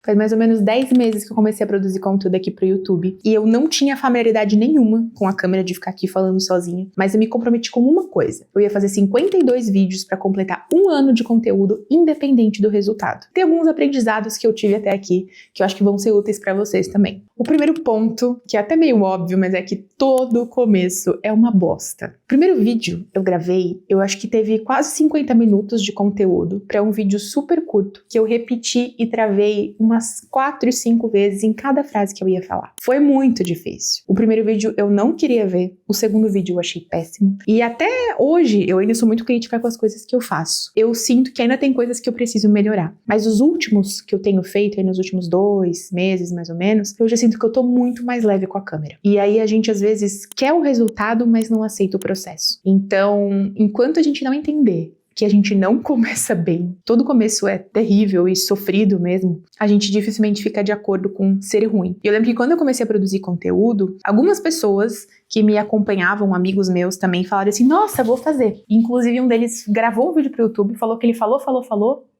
Faz mais ou menos 10 meses que eu comecei a produzir conteúdo aqui pro YouTube. E eu não tinha familiaridade nenhuma com a câmera de ficar aqui falando sozinha. Mas eu me comprometi com uma coisa. Eu ia fazer 52 vídeos pra completar 1 ano de conteúdo independente do resultado. Tem alguns aprendizados que eu tive até aqui, que eu acho que vão ser úteis pra vocês também. O primeiro ponto, que é até meio óbvio, mas é que todo começo é uma bosta. O primeiro vídeo eu gravei, eu acho que teve quase 50 minutos de conteúdo pra um vídeo super curto, que eu repeti e travei umas 4, 5 vezes em cada frase que eu ia falar. Foi muito difícil. O primeiro vídeo eu não queria ver, o segundo vídeo eu achei péssimo. E até hoje eu ainda sou muito crítica com as coisas que eu faço. Eu sinto que ainda tem coisas que eu preciso melhorar. Mas os últimos que eu tenho feito aí nos últimos 2 meses, mais ou menos, eu já sinto que eu tô muito mais leve com a câmera. E aí a gente às vezes quer o resultado, mas não aceita o processo. Então, enquanto a gente não entender que a gente não começa bem, todo começo é terrível e sofrido mesmo, a gente dificilmente fica de acordo com ser ruim. E eu lembro que quando eu comecei a produzir conteúdo, algumas pessoas que me acompanhavam, amigos meus também, falaram assim, nossa, vou fazer. Inclusive um deles gravou um vídeo pro YouTube, falou que ele falou,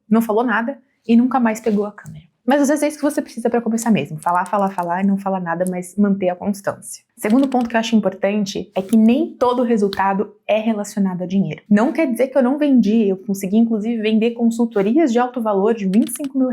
não falou nada e nunca mais pegou a câmera. Mas às vezes é isso que você precisa para começar mesmo. Falar e não falar nada, mas manter a constância. Segundo ponto que eu acho importante é que nem todo resultado é relacionado a dinheiro. Não quer dizer que eu não vendi, eu consegui inclusive vender consultorias de alto valor de R$25 mil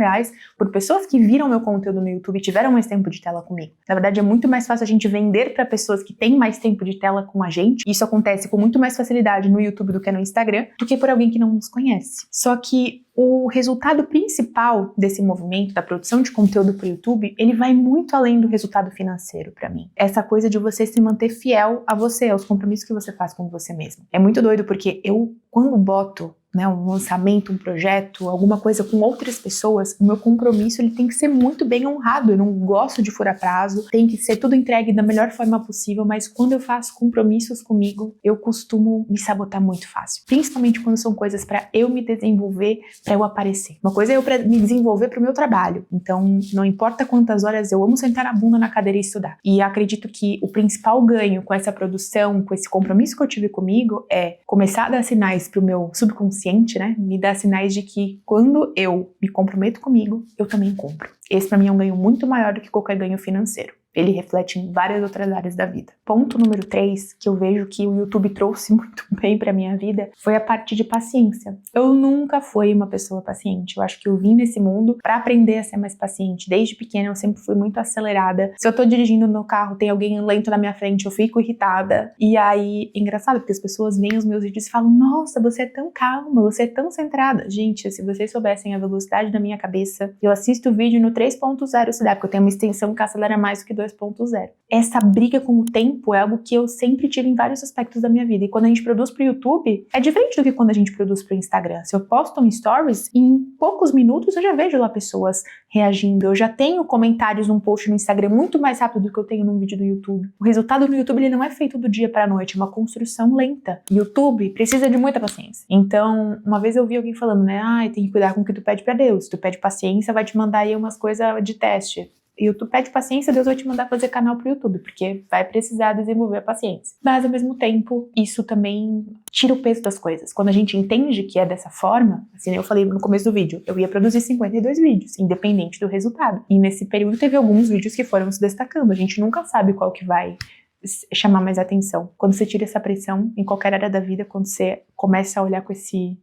por pessoas que viram meu conteúdo no YouTube e tiveram mais tempo de tela comigo. Na verdade é muito mais fácil a gente vender para pessoas que têm mais tempo de tela com a gente. Isso acontece com muito mais facilidade no YouTube do que no Instagram, do que por alguém que não nos conhece. Só que o resultado principal desse movimento da produção de conteúdo para o YouTube, ele vai muito além do resultado financeiro para mim. Essa coisa de você se manter fiel a você, aos compromissos que você faz com você mesmo. É muito doido porque eu, quando boto um lançamento, um projeto, alguma coisa com outras pessoas, o meu compromisso ele tem que ser muito bem honrado. Eu não gosto de furar prazo, tem que ser tudo entregue da melhor forma possível, mas quando eu faço compromissos comigo, eu costumo me sabotar muito fácil. Principalmente quando são coisas para eu me desenvolver, para eu aparecer. Uma coisa é eu para me desenvolver para o meu trabalho. Então, não importa quantas horas, eu amo sentar na bunda na cadeira e estudar. E acredito que o principal ganho com essa produção, com esse compromisso que eu tive comigo, é começar a dar sinais para o meu subconsciente, né? Me dá sinais de que quando eu me comprometo comigo, eu também compro. Esse pra mim é um ganho muito maior do que qualquer ganho financeiro. Ele reflete em várias outras áreas da vida. Ponto número 3, que eu vejo que o YouTube trouxe muito bem pra minha vida, foi a parte de paciência. Eu nunca fui uma pessoa paciente. Eu acho que eu vim nesse mundo pra aprender a ser mais paciente. Desde pequena eu sempre fui muito acelerada. Se eu tô dirigindo no carro, tem alguém lento na minha frente, eu fico irritada. E aí, é engraçado, porque as pessoas veem os meus vídeos e falam, nossa, você é tão calma, você é tão centrada. Gente, se vocês soubessem a velocidade da minha cabeça, eu assisto o vídeo no 3.0 se dá, porque eu tenho uma extensão que acelera mais do que 2.0. Essa briga com o tempo é algo que eu sempre tive em vários aspectos da minha vida. E quando a gente produz pro YouTube, é diferente do que quando a gente produz pro Instagram. Se eu posto um stories, em poucos minutos eu já vejo lá pessoas reagindo. Eu já tenho comentários num post no Instagram muito mais rápido do que eu tenho num vídeo do YouTube. O resultado no YouTube ele não é feito do dia pra noite, é uma construção lenta. YouTube precisa de muita paciência. Então, uma vez eu vi alguém falando, né, tem que cuidar com o que tu pede pra Deus. Se tu pede paciência, vai te mandar aí umas coisas de teste. E tu pede paciência, Deus vai te mandar fazer canal pro YouTube, porque vai precisar desenvolver a paciência. Mas, ao mesmo tempo, isso também tira o peso das coisas. Quando a gente entende que é dessa forma, assim, eu falei no começo do vídeo, eu ia produzir 52 vídeos, independente do resultado. E nesse período teve alguns vídeos que foram se destacando. A gente nunca sabe qual que vai chamar mais atenção. Quando você tira essa pressão em qualquer área da vida, quando você começa a olhar com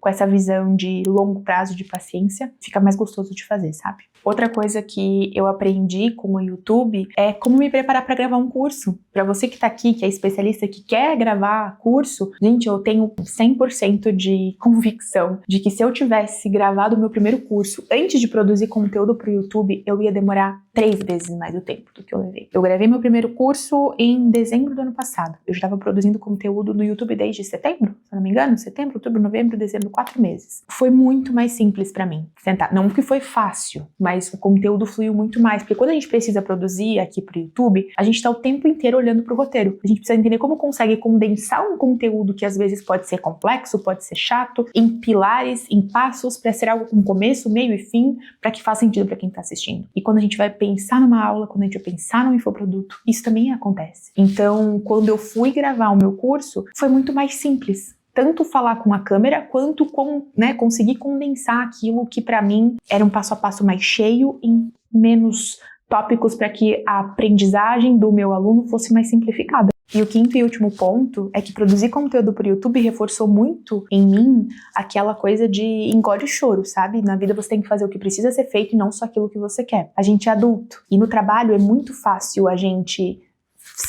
essa visão de longo prazo, de paciência, fica mais gostoso de fazer, sabe? Outra coisa que eu aprendi com o YouTube é como me preparar para gravar um curso. Para você que tá aqui, que é especialista, que quer gravar curso, gente, eu tenho 100% de convicção de que se eu tivesse gravado o meu primeiro curso antes de produzir conteúdo pro YouTube, eu ia demorar 3 vezes mais o tempo do que eu levei. Eu gravei meu primeiro curso em dezembro do ano passado. Eu já estava produzindo conteúdo no YouTube desde setembro, se eu não me engano, setembro, outubro, novembro, dezembro, 4 meses. Foi muito mais simples para mim sentar. Não que foi fácil, mas o conteúdo fluiu muito mais, porque quando a gente precisa produzir aqui pro YouTube, a gente tá o tempo inteiro olhando pro roteiro. A gente precisa entender como consegue condensar um conteúdo que às vezes pode ser complexo, pode ser chato, em pilares, em passos, para ser algo com começo, meio e fim, para que faça sentido para quem tá assistindo. E quando a gente vai pensar numa aula, quando a gente vai pensar num infoproduto, isso também acontece. Então, quando eu fui gravar o meu curso, foi muito mais simples. tanto falar com a câmera, quanto conseguir condensar aquilo que pra mim era um passo a passo mais cheio em menos tópicos para que a aprendizagem do meu aluno fosse mais simplificada. E o quinto e último ponto é que produzir conteúdo para o YouTube reforçou muito em mim aquela coisa de engole o choro, sabe? Na vida você tem que fazer o que precisa ser feito e não só aquilo que você quer. A gente é adulto e no trabalho é muito fácil a gente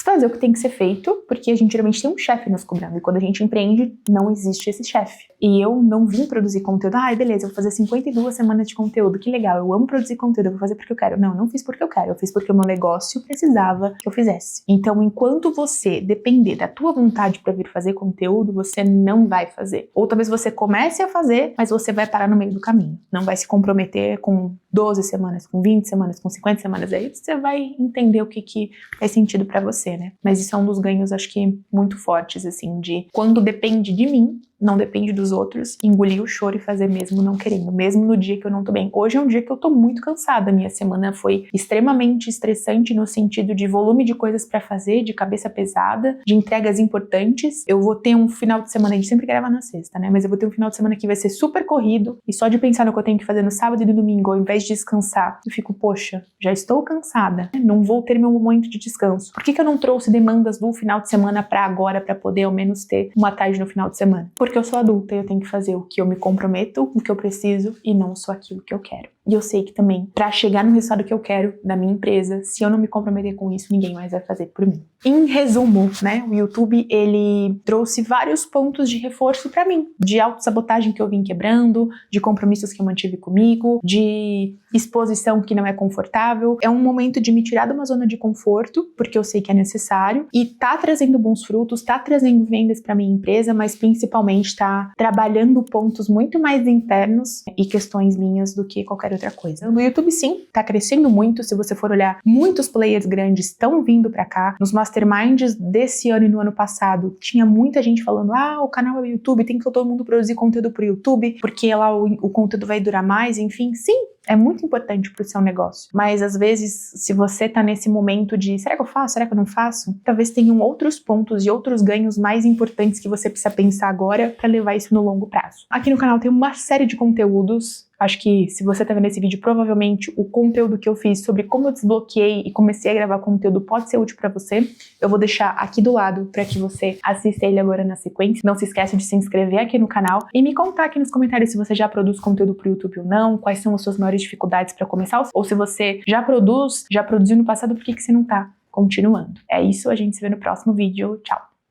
fazer o que tem que ser feito, porque a gente geralmente tem um chefe nos cobrando, e quando a gente empreende, não existe esse chefe. E eu não vim produzir conteúdo, beleza, eu vou fazer 52 semanas de conteúdo, que legal, eu amo produzir conteúdo, eu vou fazer porque eu quero. Não fiz porque eu quero, eu fiz porque o meu negócio precisava que eu fizesse. Então, enquanto você depender da tua vontade para vir fazer conteúdo, você não vai fazer. Ou talvez você comece a fazer, mas você vai parar no meio do caminho. Não vai se comprometer com 12 semanas, com 20 semanas, com 50 semanas, aí você vai entender o que faz sentido pra você, né? Mas isso é um dos ganhos, acho que, muito fortes, assim, de quando depende de mim, não depende dos outros, engolir o choro e fazer mesmo não querendo, mesmo no dia que eu não tô bem. Hoje é um dia que eu tô muito cansada, minha semana foi extremamente estressante no sentido de volume de coisas pra fazer, de cabeça pesada, de entregas importantes. Eu vou ter um final de semana, a gente sempre grava na sexta, né? Mas eu vou ter um final de semana que vai ser super corrido, e só de pensar no que eu tenho que fazer no sábado e no domingo, ao invés de descansar, eu fico, poxa, já estou cansada, não vou ter meu momento de descanso. Por que eu não trouxe demandas do final de semana pra agora, pra poder ao menos ter uma tarde no final de semana? Porque eu sou adulta e eu tenho que fazer o que eu me comprometo, o que eu preciso e não só aquilo que eu quero. E eu sei que também, pra chegar no resultado que eu quero da minha empresa, se eu não me comprometer com isso, ninguém mais vai fazer por mim. Em resumo, né, o YouTube, ele trouxe vários pontos de reforço pra mim, de autossabotagem que eu vim quebrando, de compromissos que eu mantive comigo, de exposição que não é confortável. É um momento de me tirar de uma zona de conforto, porque eu sei que é necessário, e tá trazendo bons frutos, tá trazendo vendas pra minha empresa, mas principalmente tá trabalhando pontos muito mais internos e questões minhas do que qualquer outra coisa. No YouTube, sim, tá crescendo muito. Se você for olhar, muitos players grandes estão vindo pra cá. Nos masterminds desse ano e no ano passado, tinha muita gente falando, o canal é o YouTube, tem que todo mundo produzir conteúdo pro YouTube, porque lá o conteúdo vai durar mais, enfim. Sim, é muito importante pro seu negócio. Mas, às vezes, se você tá nesse momento de, será que eu faço? Será que eu não faço? Talvez tenham outros pontos e outros ganhos mais importantes que você precisa pensar agora pra levar isso no longo prazo. Aqui no canal tem uma série de conteúdos. Acho que se você tá vendo esse vídeo, provavelmente o conteúdo que eu fiz sobre como eu desbloqueei e comecei a gravar conteúdo pode ser útil pra você. Eu vou deixar aqui do lado pra que você assista ele agora na sequência. Não se esqueça de se inscrever aqui no canal e me contar aqui nos comentários se você já produz conteúdo pro YouTube ou não, quais são as suas maiores dificuldades pra começar, ou se você já produziu no passado, por que você não tá continuando? É isso, a gente se vê no próximo vídeo. Tchau!